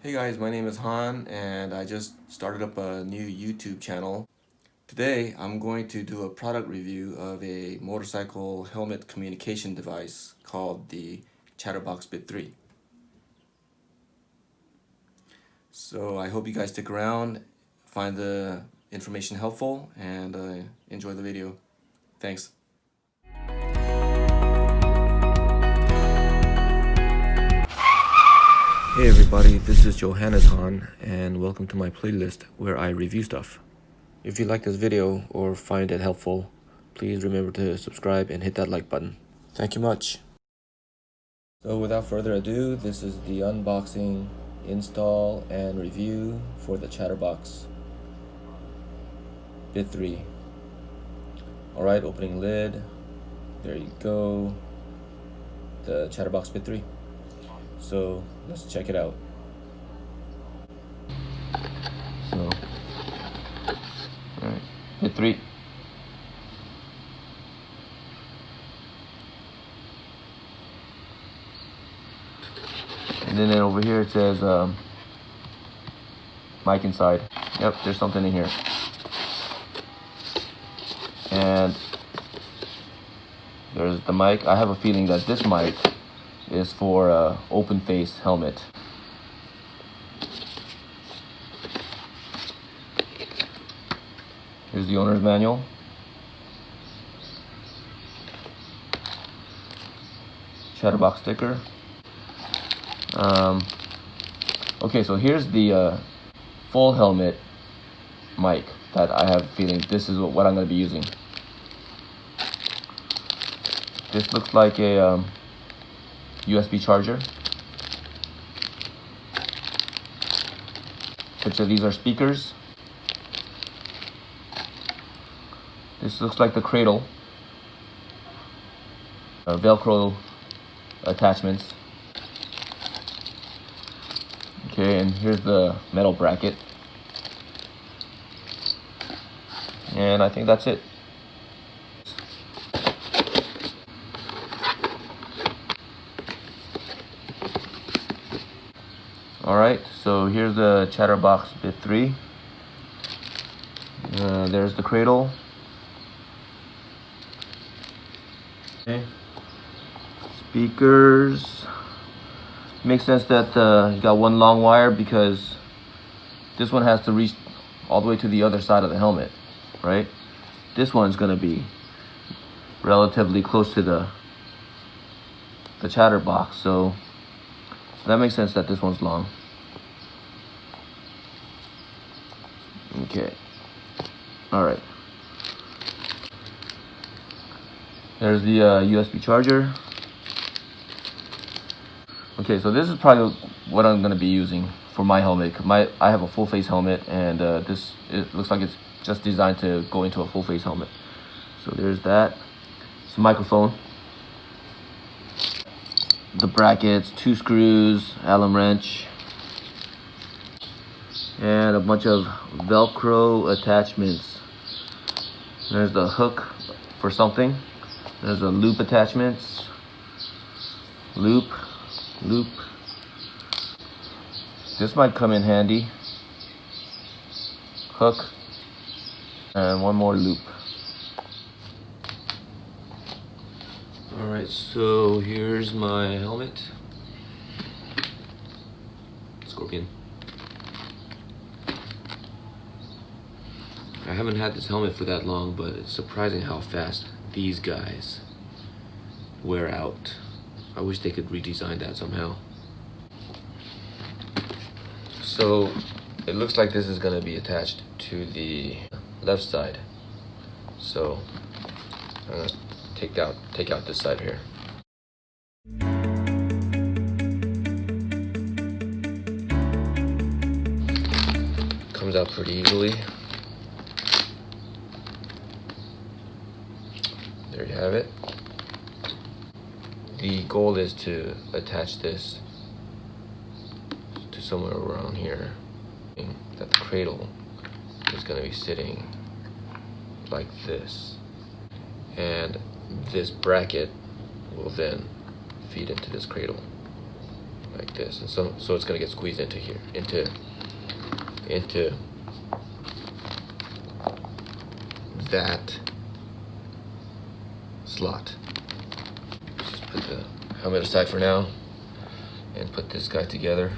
Hey guys, my name is Han and I just started up a new YouTube channel. Today I'm going to do a product review of a motorcycle helmet communication device called the Chatterbox BiT3. So I hope you guys stick around, find the information helpful, and enjoy the video. Thanks. Hey everybody, this is Johannes Han and welcome to my playlist where I review stuff. If you like this video or find it helpful, please remember to subscribe and hit that like button. Thank you much. So without further ado, this is the unboxing, install, and review for the Chatterbox BiT3. Alright, opening lid. There you go. The Chatterbox BiT3. So let's check it out. So, alright, BiT3. And then over here it says mic inside. Yep, there's something in here. And there's the mic. I have a feeling that this mic is for open face helmet. Here's the owner's manual. Chatterbox sticker. Okay, so here's the full helmet mic that I have a feeling this is what I'm going to be using. This looks like a USB charger. Picture these are speakers. This looks like the cradle. Velcro attachments. Okay, and here's the metal bracket. And I think that's it. Alright, so here's the Chatterbox BiT3. There's the cradle. Okay. Speakers. Makes sense that you got one long wire because this one has to reach all the way to the other side of the helmet, right? This one's going to be relatively close to the Chatterbox, so that makes sense that this one's long. Okay. Alright. There's the USB charger. Okay, so this is probably what I'm going to be using for my helmet. I have a full face helmet, and it looks like it's just designed to go into a full face helmet. So there's that. It's a microphone. The brackets, 2 screws, Allen wrench, and a bunch of Velcro attachments. There's the hook for something. There's a loop attachments, loop. This might come in handy. Hook, and one more loop. Alright, so here's my helmet. Scorpion. I haven't had this helmet for that long, but it's surprising how fast these guys wear out. I wish they could redesign that somehow. So it looks like this is going to be attached to the left side. So I'm going to take out this side here. Comes out pretty easily. There you have it. The goal is to attach this to somewhere around here. That the cradle is going to be sitting like this, and this bracket will then feed into this cradle like this, and so it's gonna get squeezed into here, into that slot. Just put the helmet aside for now and put this guy together.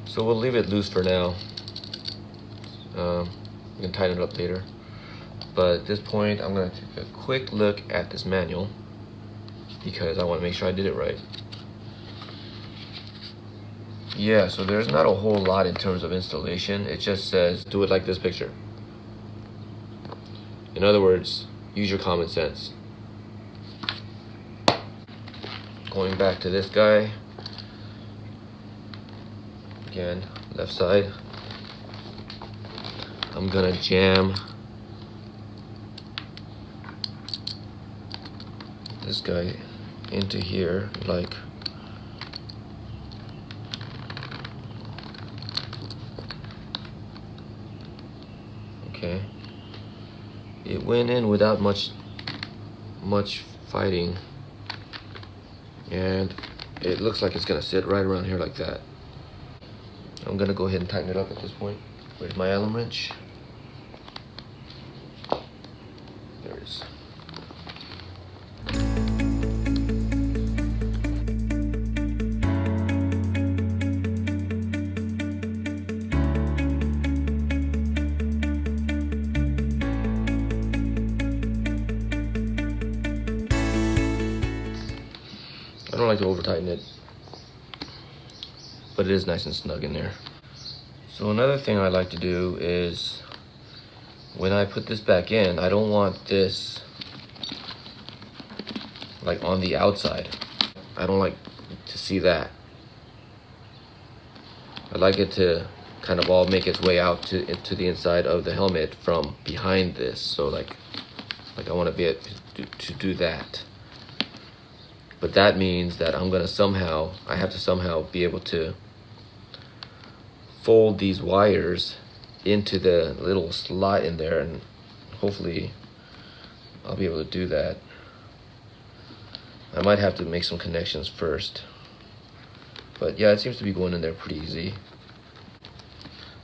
So we'll leave it loose for now. We can tighten it up later. But at this point, I'm gonna take a quick look at this manual because I wanna make sure I did it right. Yeah, so there's not a whole lot in terms of installation. It just says, do it like this picture. In other words, use your common sense. Going back to this guy. Again, left side. I'm gonna jam this guy into here, like okay. It went in without much fighting, and it looks like it's gonna sit right around here like that. I'm gonna go ahead and tighten it up at this point. Where's my Allen wrench? There it is. I don't like to over tighten it, but it is nice and snug in there. So another thing I like to do is when I put this back in, I don't want this like on the outside. I don't like to see that. I like it to kind of all make its way out into the inside of the helmet from behind this. So like I want to be able to do that. But that means that I have to somehow be able to fold these wires into the little slot in there, and hopefully I'll be able to do that. I might have to make some connections first, but yeah, it seems to be going in there pretty easy.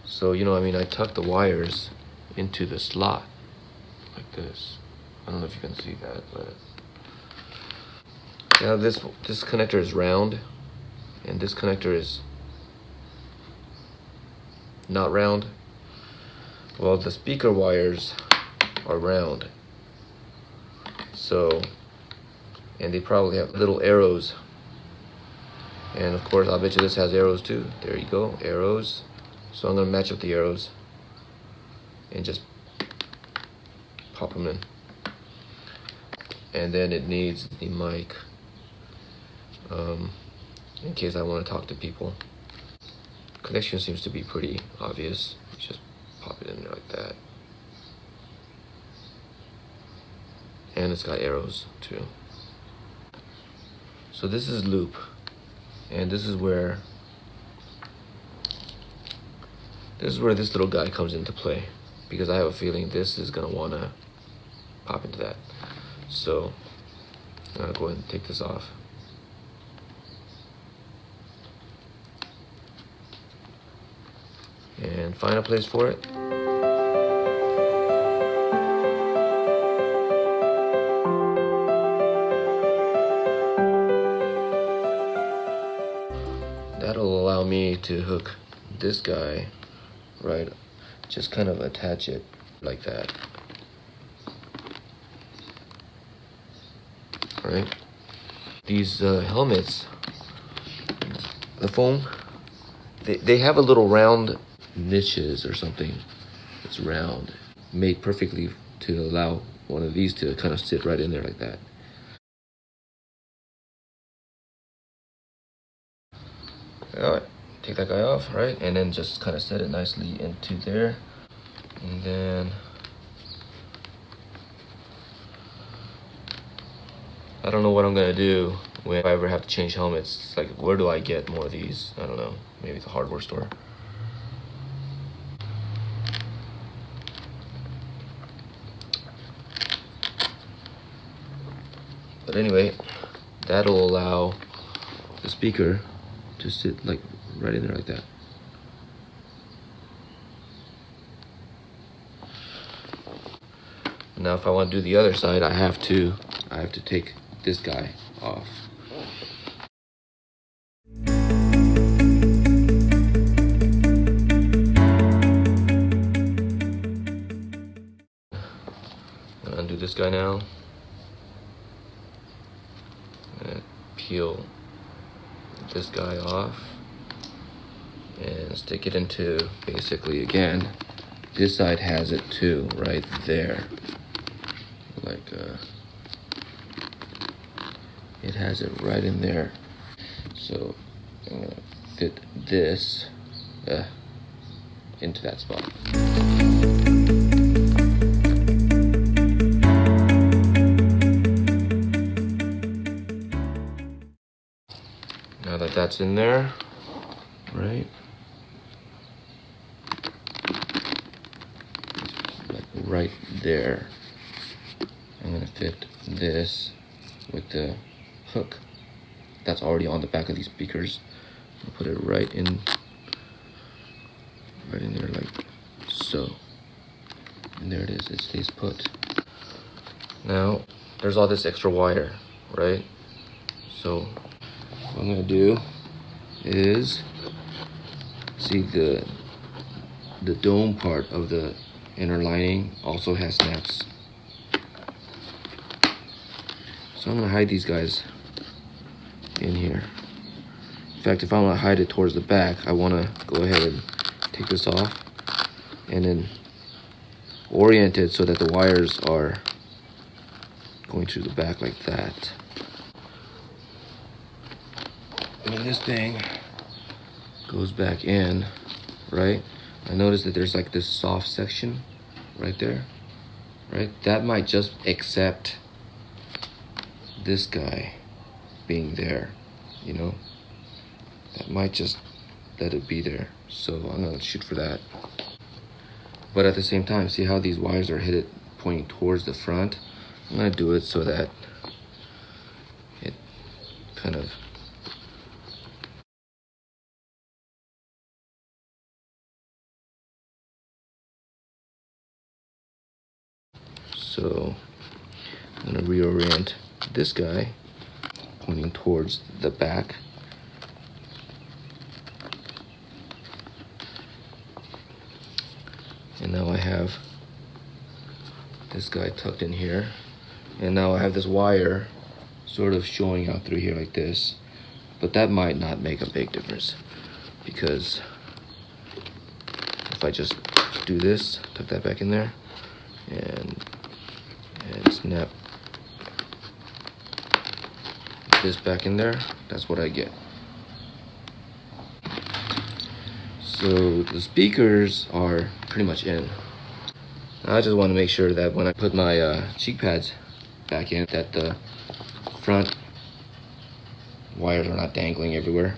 So, I tuck the wires into the slot like this. I don't know if you can see that, but now this connector is round, and this connector is not round. Well, the speaker wires are round. So, and they probably have little arrows. And of course, I'll bet you this has arrows too. There you go, arrows. So I'm gonna match up the arrows and just pop them in. And then it needs the mic in case I want to talk to people. Connection seems to be pretty obvious. Just pop it in there like that. And it's got arrows too. So this is loop, and this is where this little guy comes into play, because I have a feeling this is gonna wanna pop into that. So I'm gonna go ahead and take this off. And find a place for it. That'll allow me to hook this guy, right? Just kind of attach it like that. All right. These helmets, the foam, they have a little round niches or something. It's round, made perfectly to allow one of these to kind of sit right in there like that. All right, take that guy off, right? And then just kind of set it nicely into there. And then I don't know what I'm gonna do When I ever have to change helmets, it's like, where do I get more of these? I don't know, maybe it's a hardware store. But anyway, that'll allow the speaker to sit like right in there like that. Now if I want to do the other side, I have to take this guy off. I'm gonna undo this guy now. I'm gonna peel this guy off and stick it into, basically, again, this side has it too, right there. Like it has it right in there. So I'm gonna fit this into that spot. Now that that's in there, right? Like right there. I'm gonna fit this with the hook that's already on the back of these speakers. I'll put it right in there like so. And there it is, it stays put. Now, there's all this extra wire, right? So what I'm gonna do is, see the dome part of the inner lining also has snaps. So I'm gonna hide these guys in here. In fact, if I wanna hide it towards the back, I wanna go ahead and take this off and then orient it so that the wires are going through the back like that. And when this thing goes back in, right? I notice that there's like this soft section right there, right? That might just accept this guy being there, you know? That might just let it be there. So I'm gonna shoot for that. But at the same time, see how these wires are headed pointing towards the front? I'm gonna do it so that it kind of so I'm gonna reorient this guy pointing towards the back. And now I have this guy tucked in here. And now I have this wire sort of showing out through here like this. But that might not make a big difference, because if I just do this, tuck that back in there, and snap this back in there, that's what I get. So the speakers are pretty much in. I just want to make sure that when I put my cheek pads back in, that the front wires are not dangling everywhere.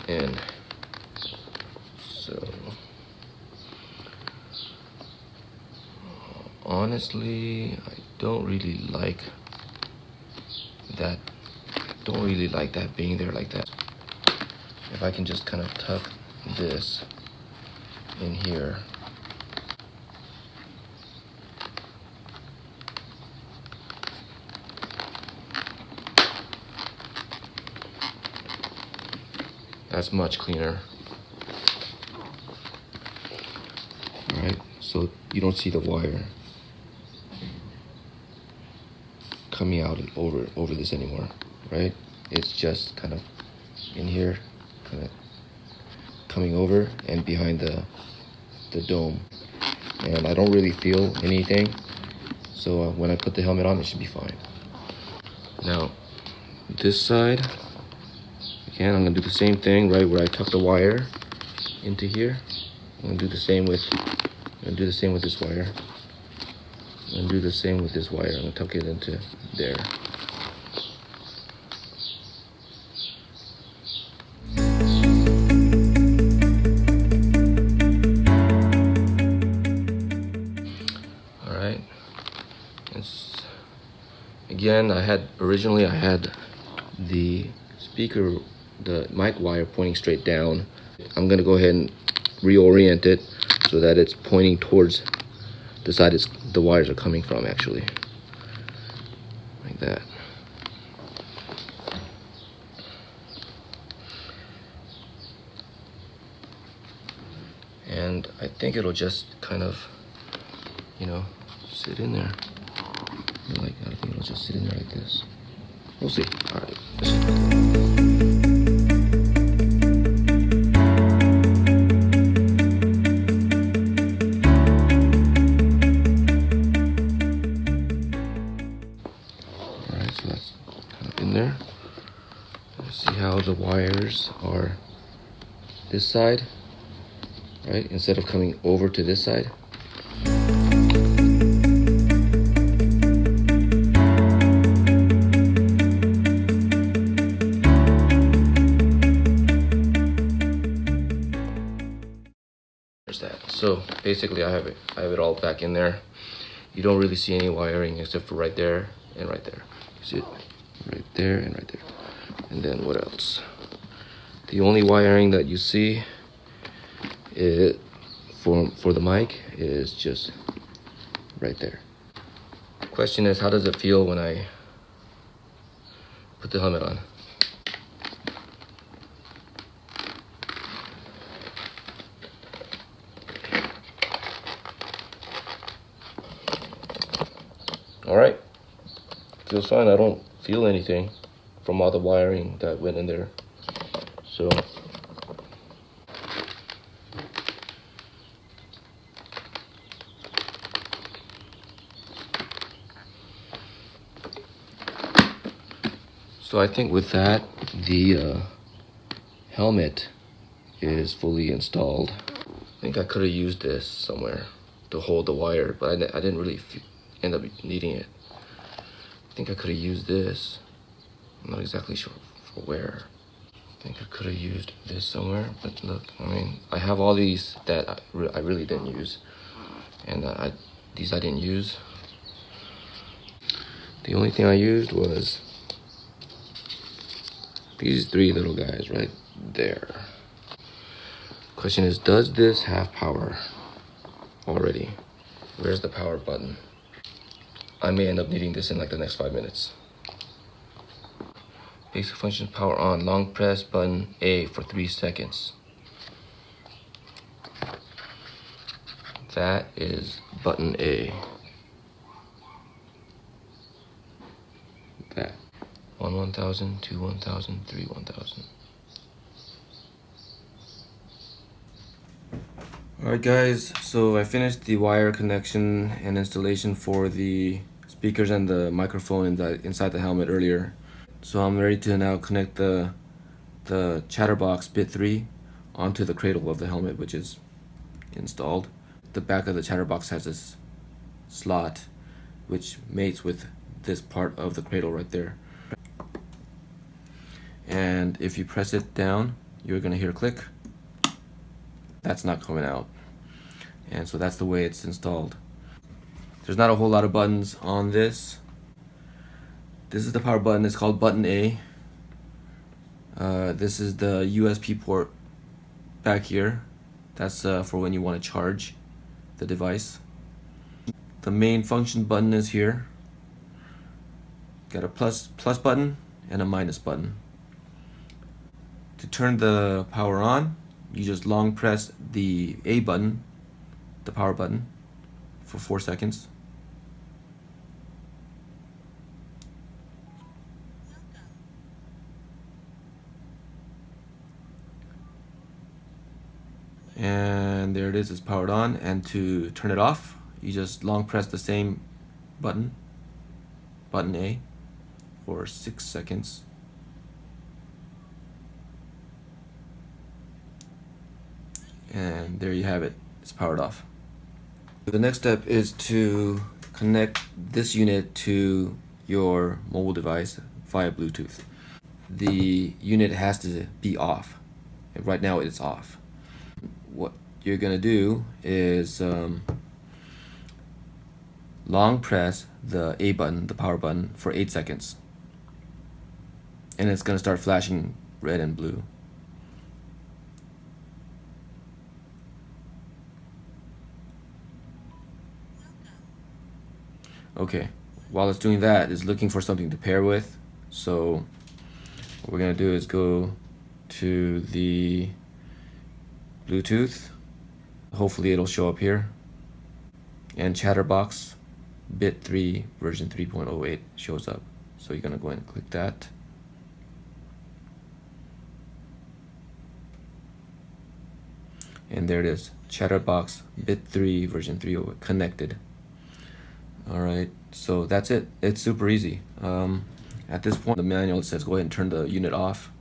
And so honestly, I don't really like that. Don't really like that being there like that. If I can just kind of tuck this in here. That's much cleaner. All right, so you don't see the wire coming out and over this anymore, right? It's just kind of in here, kind of coming over and behind the dome. And I don't really feel anything So when I put the helmet on, it should be fine. Now, this side, again, I'm gonna do the same thing, right where I tuck the wire into here. I'm gonna do the same with this wire. I'm gonna do the same with this wire. I'm gonna tuck it into there. All right. Again, originally I had the speaker, the mic wire pointing straight down. I'm gonna go ahead and reorient it so that it's pointing towards the side the wires are coming from, actually. Like that. And I think it'll just kind of, sit in there. I think it'll just sit in there like this. We'll see. All right. Alright, so that's kind of in there. Let's see how the wires are this side, right? Instead of coming over to this side. So basically I have it all back in there. You don't really see any wiring except for right there and right there. You see it right there and right there. And then what else? The only wiring that you see for the mic is just right there. The question is, how does it feel when I put the helmet on? All right, feels fine. I don't feel anything from all the wiring that went in there. So I think with that, the helmet is fully installed. I think I could have used this somewhere to hold the wire, but I didn't really end up needing it. I think I could have used this. I'm not exactly sure for where. I think I could have used this somewhere, but look, I mean, I have all these that I really didn't use, and these I didn't use. The only thing I used was these three little guys right there. Question is, does this have power already? Where's the power button? I may end up needing this in like the next 5 minutes. Basic functions: power on. Long press button A for 3 seconds. That is button A. That. 1 1000, 2 1000, 3 1000. Alright guys, so I finished the wire connection and installation for the speakers and the microphone inside the helmet earlier. So I'm ready to now connect the Chatterbox BiT3 onto the cradle of the helmet, which is installed. The back of the Chatterbox has this slot which mates with this part of the cradle right there. And if you press it down, you're gonna hear a click. That's not coming out. And so that's the way it's installed. There's not a whole lot of buttons on this. This is the power button. It's called button A. This is the USB port back here. That's for when you want to charge the device. The main function button is here. Got a plus button and a minus button. To turn the power on, you just long press the A button, the power button, for 4 seconds. And there it is, it's powered on. And to turn it off, you just long press the same button A for 6 seconds. And there you have it, it's powered off. The next step is to connect this unit to your mobile device via Bluetooth. The unit has to be off, and right now it's off. What you're gonna do is long press the A button, the power button, for 8 seconds. And it's gonna start flashing red and blue. Okay, while it's doing that, it's looking for something to pair with. So what we're gonna do is go to the Bluetooth. Hopefully it'll show up here. And Chatterbox BiT3 version 3.08 shows up. So you're gonna go ahead and click that. And there it is, Chatterbox BiT3 version 3.08 connected. Alright, so that's it. It's super easy. At this point, the manual says go ahead and turn the unit off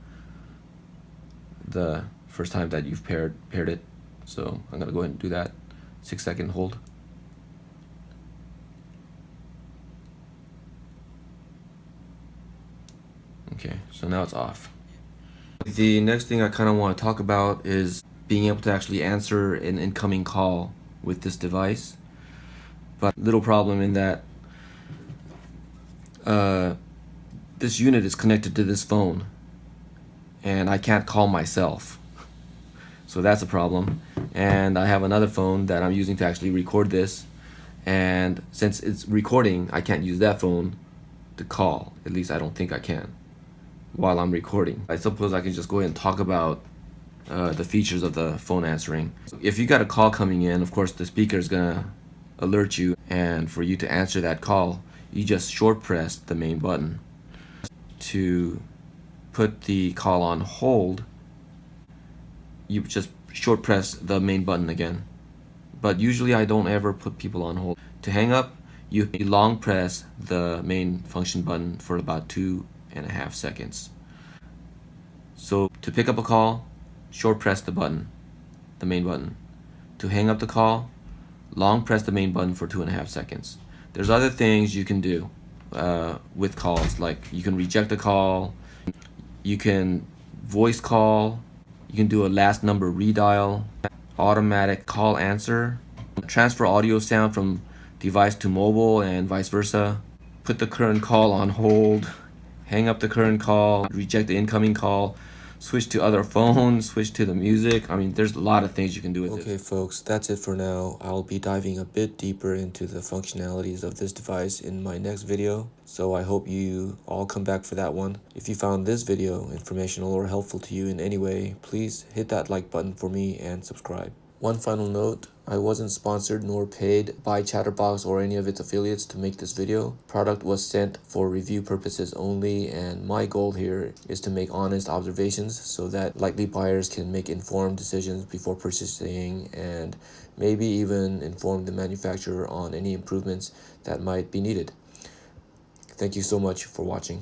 the first time that you've paired it. So I'm gonna go ahead and do that. 6 second hold. Okay, so now it's off. The next thing I kind of want to talk about is being able to actually answer an incoming call with this device. But little problem in that this unit is connected to this phone and I can't call myself. So that's a problem. And I have another phone that I'm using to actually record this, and since it's recording, I can't use that phone to call. At least I don't think I can while I'm recording. I suppose I can just go ahead and talk about the features of the phone answering. If you got a call coming in, of course the speaker is gonna alert you, and for you to answer that call, you just short press the main button. To put the call on hold, you just short press the main button again. But usually I don't ever put people on hold. To hang up, you long press the main function button for about 2.5 seconds. So to pick up a call, short press the button, the main button. To hang up the call, long press the main button for 2.5 seconds. There's other things you can do with calls, like you can reject a call, you can voice call, you can do a last number redial, automatic call answer, transfer audio sound from device to mobile and vice versa, put the current call on hold, hang up the current call, reject the incoming call, switch to other phones, switch to the music. I mean, there's a lot of things you can do with it. Okay folks, that's it for now. I'll be diving a bit deeper into the functionalities of this device in my next video, so I hope you all come back for that one. If you found this video informational or helpful to you in any way, please hit that like button for me and subscribe. One final note, I wasn't sponsored nor paid by Chatterbox or any of its affiliates to make this video. Product was sent for review purposes only, and my goal here is to make honest observations so that likely buyers can make informed decisions before purchasing, and maybe even inform the manufacturer on any improvements that might be needed. Thank you so much for watching.